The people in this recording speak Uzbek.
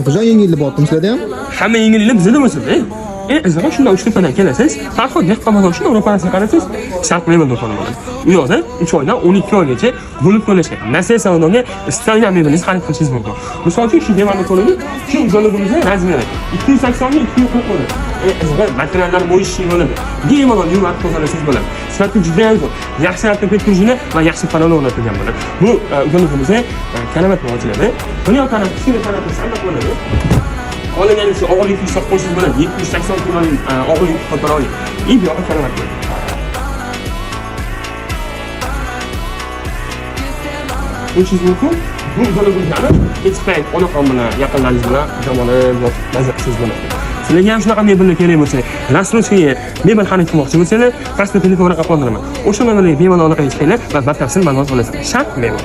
Opajon yengillik bo'lyapti sizlarda ham? Hamma yengillik bizda bo'lsa-da. Izg'on shunday uchtepadan kelasiz. Farhod dehqonxona uchun ro'parasiga qarasangiz, Sharq mebel do'koni bo'ladi. U yoqda 3 oydan 12 oygacha bo'lib to'lashgan. Nasiya saloniga istalgan mebelingizni xarid qilishingiz mumkin. Misol uchun shu devorni to'ladi, shu uzoligimizning razmeri 280 ga 240 bo'ladi. Izg'on materiallar bo'yishi bo'ladi. Bemalol yuvib tozalasangiz bo'ladi. Sifati juda ham zo'r. Yaxshi arxitekturjini va yaxshi parol o'rnatilgan bo'ladi. Bu uzoligimizga kanavat ochiladi. Buni yoqdan kichkina kanapasi sandoq bo'ladi. Qolganisi og'irlik hisob qo'ysangiz bo'ladi. 780 kiloning og'irlik ko'tara oling. Bu yoqqa kanavat bo'ladi. O'shingiz mumkin. Bu uzoligimizni ketishmay onaxon bilan, yaqinlaringiz bilan dam olib, mazza qilsangiz bo'ladi. Sizlarga ham shunaqa mebellar kerak bo'lsa, Rastrosga mebel xarid qilmoqchi bo'lsangiz, pastda telefon raqam qoldirman. O'sha nomerga bemalol aloqa qilinglar va batafsil ma'lumot olasizlar. Sharq mebel.